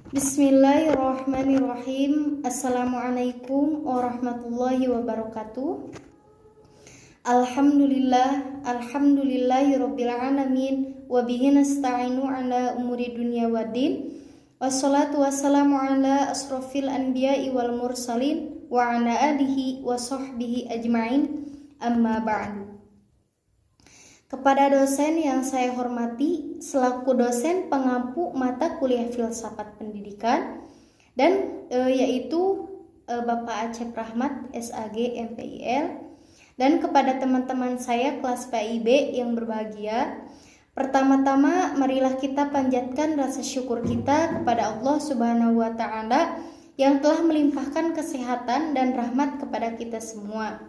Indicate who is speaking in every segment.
Speaker 1: Bismillahirrahmanirrahim. Assalamualaikum warahmatullahi wabarakatuh. Alhamdulillahirabbil alamin wa bihi nasta'inu ala umuri dunya waddin. Wassalatu wassalamu ala asrofil anbiya'i wal mursalin wa ala alihi wa sahbihi ajma'in. Amma ba'du. Kepada dosen yang saya hormati selaku dosen pengampu mata kuliah filsafat pendidikan dan yaitu Bapak Acep Rahmat SAG MPIL, dan kepada teman-teman saya kelas PIB yang berbahagia. Pertama-tama marilah kita panjatkan rasa syukur kita kepada Allah Subhanahu wa taala yang telah melimpahkan kesehatan dan rahmat kepada kita semua.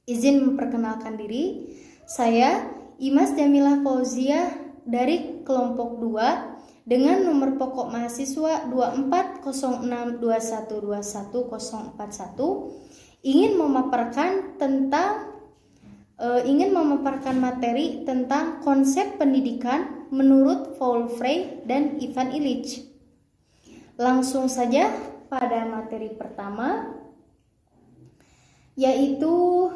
Speaker 1: Izin memperkenalkan diri. Saya Imas Jamilah Fauzia dari kelompok 2 dengan nomor pokok mahasiswa 2406212141 ingin memaparkan materi tentang konsep pendidikan menurut Paul Frey dan Ivan Illich. Langsung saja pada materi pertama, yaitu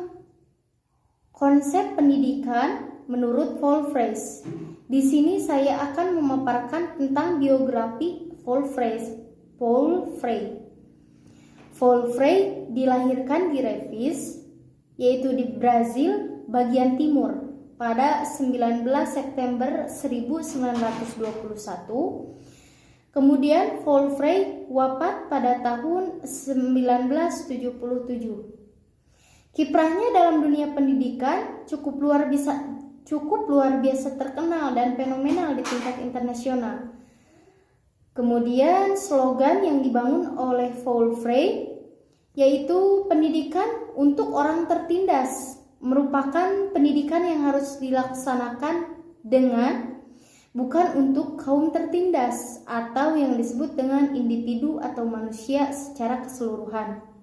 Speaker 1: konsep pendidikan menurut Paul Frey. Di sini saya akan memaparkan tentang biografi Paul Frey. Paul Frey dilahirkan di Revis, yaitu di Brazil bagian timur pada 19 September 1921. Kemudian Paul Frey wafat pada tahun 1977. Kiprahnya dalam dunia pendidikan cukup luar biasa terkenal dan fenomenal di tingkat internasional. Kemudian slogan yang dibangun oleh Paul Frey yaitu pendidikan untuk orang tertindas merupakan pendidikan yang harus dilaksanakan dengan bukan untuk kaum tertindas atau yang disebut dengan individu atau manusia secara keseluruhan.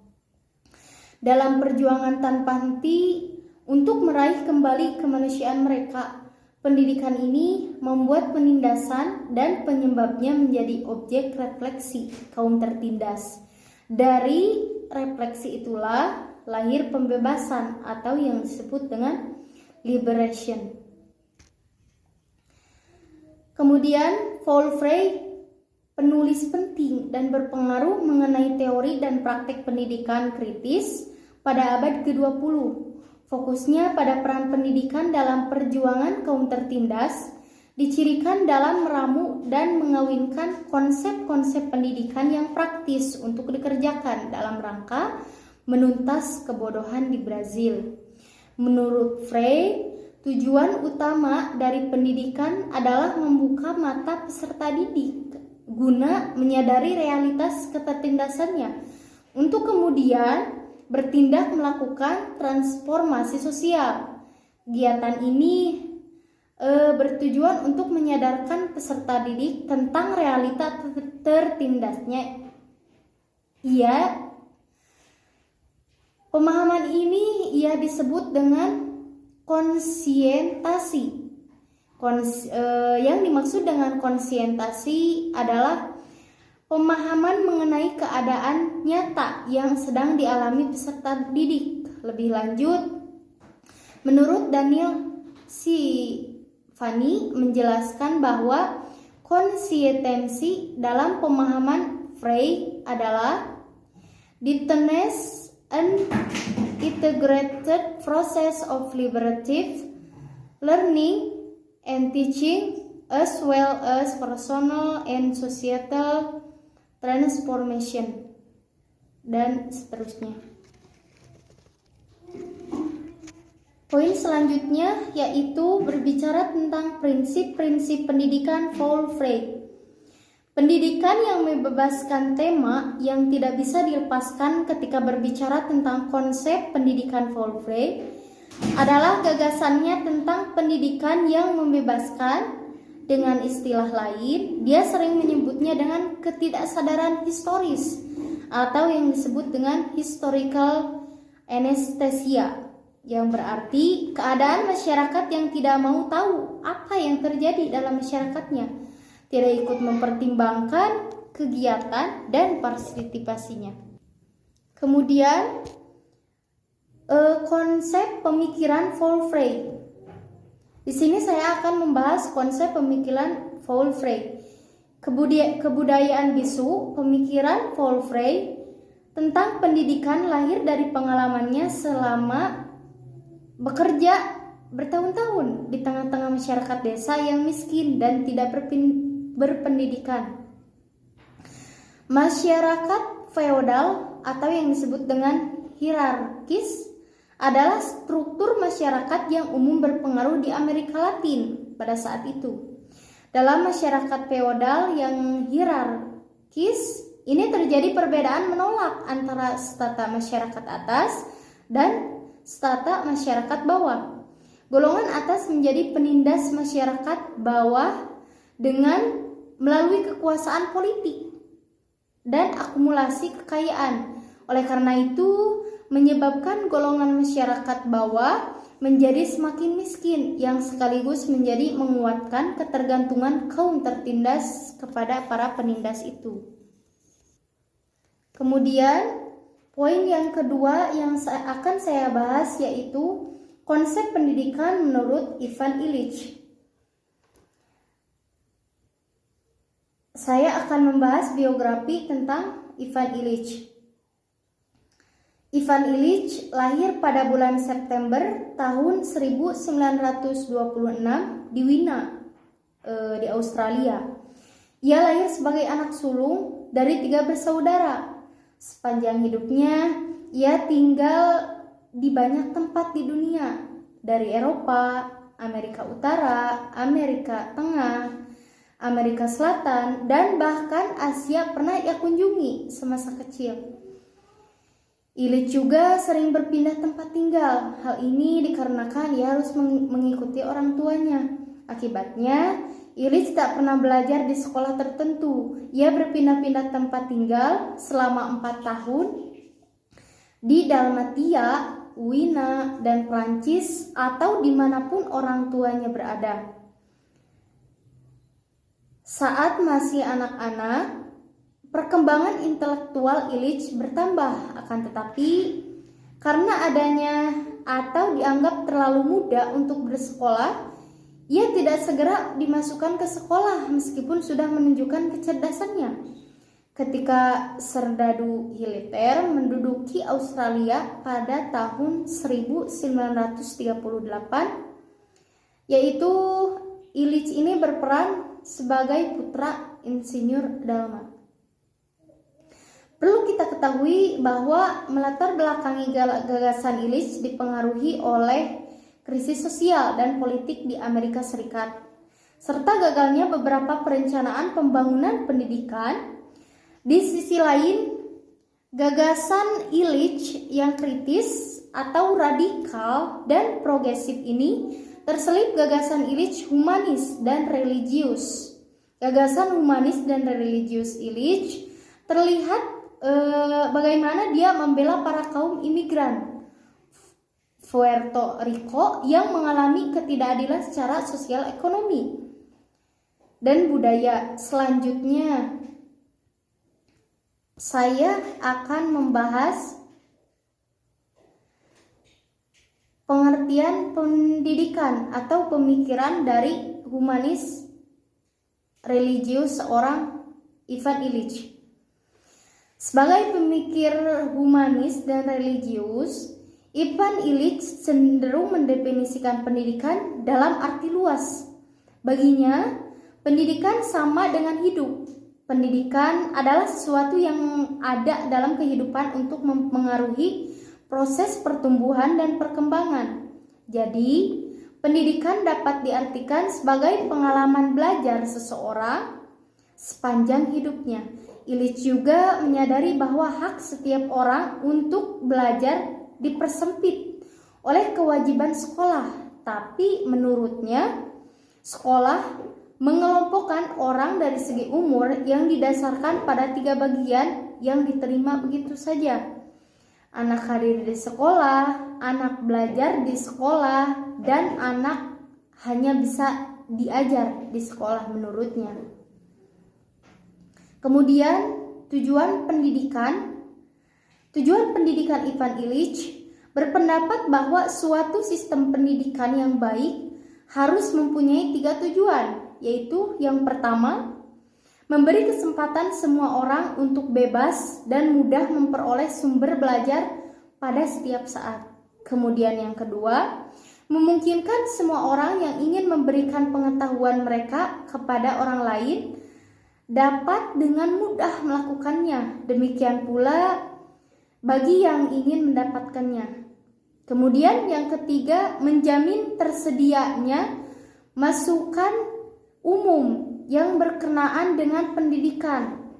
Speaker 1: Dalam perjuangan tanpa henti untuk meraih kembali kemanusiaan mereka, pendidikan ini membuat penindasan dan penyebabnya menjadi objek refleksi kaum tertindas. Dari refleksi itulah lahir pembebasan atau yang disebut dengan liberation. Kemudian Paul Frey penulis penting dan berpengaruh mengenai teori dan praktik pendidikan kritis pada abad ke-20. Fokusnya pada peran pendidikan dalam perjuangan kaum tertindas, dicirikan dalam meramu dan mengawinkan konsep-konsep pendidikan yang praktis untuk dikerjakan dalam rangka menuntas kebodohan di Brazil. Menurut Frey, tujuan utama dari pendidikan adalah membuka mata peserta didik guna menyadari realitas ketertindasannya untuk kemudian bertindak melakukan transformasi sosial. Kegiatan ini bertujuan untuk menyadarkan peserta didik tentang realita tertindasnya. Pemahaman ini disebut dengan konsientasi. Yang dimaksud dengan konsientasi adalah pemahaman mengenai keadaan nyata yang sedang dialami peserta didik. Lebih lanjut, menurut Daniel Fanny menjelaskan bahwa konsistensi dalam pemahaman Frey adalah determined and integrated process of liberative learning and teaching as well as personal and societal transformation, dan seterusnya. Poin selanjutnya yaitu berbicara tentang prinsip-prinsip pendidikan Paul Frey. Pendidikan yang membebaskan tema yang tidak bisa dilepaskan ketika berbicara tentang konsep pendidikan Paul Frey adalah gagasannya tentang pendidikan yang membebaskan. Dengan istilah lain, dia sering menyebutnya dengan ketidaksadaran historis atau yang disebut dengan historical anesthesia, yang berarti keadaan masyarakat yang tidak mau tahu apa yang terjadi dalam masyarakatnya. tidak ikut mempertimbangkan kegiatan dan partisipasinya. Kemudian konsep pemikiran Volfrey. Di sini saya akan membahas konsep pemikiran Volfrey. Kebudayaan bisu, pemikiran Volfrey tentang pendidikan lahir dari pengalamannya selama bekerja bertahun-tahun di tengah-tengah masyarakat desa yang miskin dan tidak berpendidikan. Masyarakat feodal atau yang disebut dengan hierarkis adalah struktur masyarakat yang umum berpengaruh di Amerika Latin pada saat itu. Dalam masyarakat feodal yang hierarkis, ini terjadi perbedaan menolak antara strata masyarakat atas dan strata masyarakat bawah. Golongan atas menjadi penindas masyarakat bawah dengan melalui kekuasaan politik dan akumulasi kekayaan. Oleh karena itu, menyebabkan golongan masyarakat bawah menjadi semakin miskin, yang sekaligus menjadi menguatkan ketergantungan kaum tertindas kepada para penindas itu. Kemudian, poin yang kedua yang akan saya bahas yaitu konsep pendidikan menurut Ivan Illich. Saya akan membahas biografi tentang Ivan Illich. Ivan Illich lahir pada bulan September tahun 1926 di Wina, di Australia. Ia lahir sebagai anak sulung dari 3 bersaudara. Sepanjang hidupnya, ia tinggal di banyak tempat di dunia, dari Eropa, Amerika Utara, Amerika Tengah, Amerika Selatan, dan bahkan Asia pernah ia kunjungi semasa kecil. Illich juga sering berpindah tempat tinggal. Hal ini dikarenakan ia harus mengikuti orang tuanya. Akibatnya, Illich tak pernah belajar di sekolah tertentu. Ia berpindah-pindah tempat tinggal selama 4 tahun di Dalmatia, Wina, dan Prancis, atau dimanapun orang tuanya berada. Saat masih anak-anak, perkembangan intelektual Illich bertambah, akan tetapi karena adanya atau dianggap terlalu muda untuk bersekolah, ia tidak segera dimasukkan ke sekolah meskipun sudah menunjukkan kecerdasannya. Ketika Serdadu Hiliter menduduki Australia pada tahun 1938, yaitu Illich ini berperan sebagai putra insinyur Dalmat. Perlu kita ketahui bahwa melatar belakangi gagasan Illich dipengaruhi oleh krisis sosial dan politik di Amerika Serikat, serta gagalnya beberapa perencanaan pembangunan pendidikan. Di sisi lain, gagasan Illich yang kritis atau radikal dan progresif ini terselip gagasan Illich humanis dan religius. Gagasan humanis dan religius Illich terlihat bagaimana dia membela para kaum imigran Puerto Rico yang mengalami ketidakadilan secara sosial, ekonomi, dan budaya. Selanjutnya, saya akan membahas pengertian pendidikan atau pemikiran dari humanis religius seorang Ivan Illich. Sebagai pemikir humanis dan religius, Ivan Illich cenderung mendefinisikan pendidikan dalam arti luas. Baginya, pendidikan sama dengan hidup. Pendidikan adalah sesuatu yang ada dalam kehidupan untuk mempengaruhi proses pertumbuhan dan perkembangan. Jadi, pendidikan dapat diartikan sebagai pengalaman belajar seseorang sepanjang hidupnya. Illich juga menyadari bahwa hak setiap orang untuk belajar dipersempit oleh kewajiban sekolah, tapi menurutnya sekolah mengelompokkan orang dari segi umur yang didasarkan pada 3 bagian yang diterima begitu saja. Anak hadir di sekolah, anak belajar di sekolah, dan anak hanya bisa diajar di sekolah menurutnya. Kemudian tujuan pendidikan Ivan Illich berpendapat bahwa suatu sistem pendidikan yang baik harus mempunyai 3 tujuan, yaitu yang pertama, memberi kesempatan semua orang untuk bebas dan mudah memperoleh sumber belajar pada setiap saat. Kemudian yang kedua, memungkinkan semua orang yang ingin memberikan pengetahuan mereka kepada orang lain dapat dengan mudah melakukannya. Demikian pula bagi yang ingin mendapatkannya. Kemudian yang ketiga, menjamin tersedianya masukan umum yang berkenaan dengan pendidikan.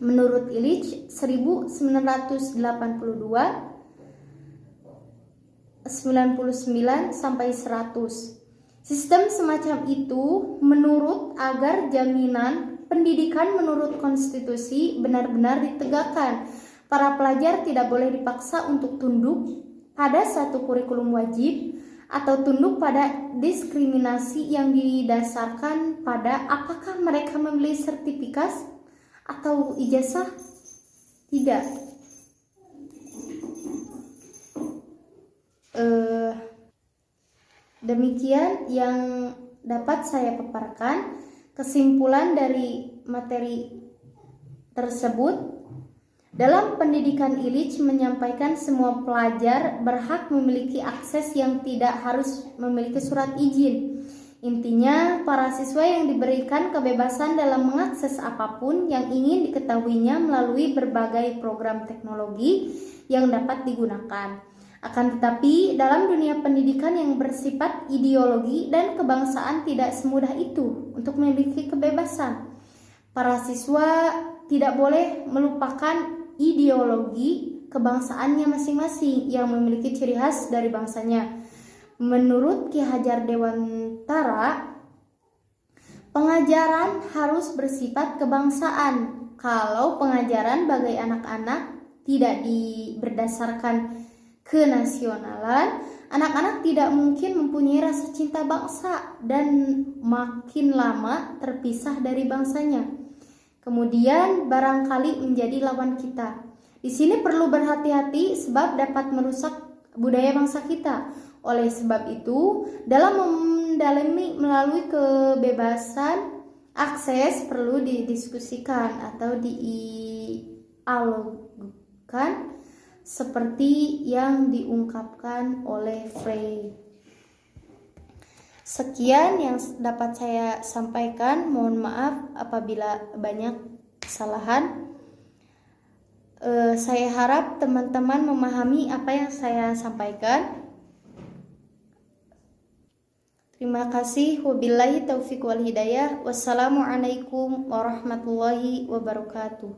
Speaker 1: Menurut Illich 1982-99 sampai 100. Sistem semacam itu menurut agar jaminan pendidikan menurut konstitusi benar-benar ditegakkan. Para pelajar tidak boleh dipaksa untuk tunduk pada satu kurikulum wajib atau tunduk pada diskriminasi yang didasarkan pada apakah mereka memiliki sertifikat atau ijazah. Tidak. Demikian yang dapat saya paparkan. Kesimpulan dari materi tersebut, dalam pendidikan Illich menyampaikan semua pelajar berhak memiliki akses yang tidak harus memiliki surat izin. Intinya, para siswa yang diberikan kebebasan dalam mengakses apapun yang ingin diketahuinya melalui berbagai program teknologi yang dapat digunakan. Akan tetapi, dalam dunia pendidikan yang bersifat ideologi dan kebangsaan tidak semudah itu untuk memiliki kebebasan. Para siswa tidak boleh melupakan ideologi kebangsaannya masing-masing yang memiliki ciri khas dari bangsanya. Menurut Ki Hajar Dewantara, pengajaran harus bersifat kebangsaan. Kalau pengajaran bagi anak-anak tidak berdasarkan kenasionalan, anak-anak tidak mungkin mempunyai rasa cinta bangsa dan makin lama terpisah dari bangsanya. Kemudian barangkali menjadi lawan kita. Di sini perlu berhati-hati sebab dapat merusak budaya bangsa kita. Oleh sebab itu, dalam mendalami melalui kebebasan akses perlu didiskusikan atau dialogkan seperti yang diungkapkan oleh Frey. Sekian yang dapat saya sampaikan. Mohon maaf apabila banyak kesalahan. Saya harap teman-teman memahami apa yang saya sampaikan. Terima kasih. Wabillahi taufiq wal hidayah. Wassalamualaikum warahmatullahi wabarakatuh.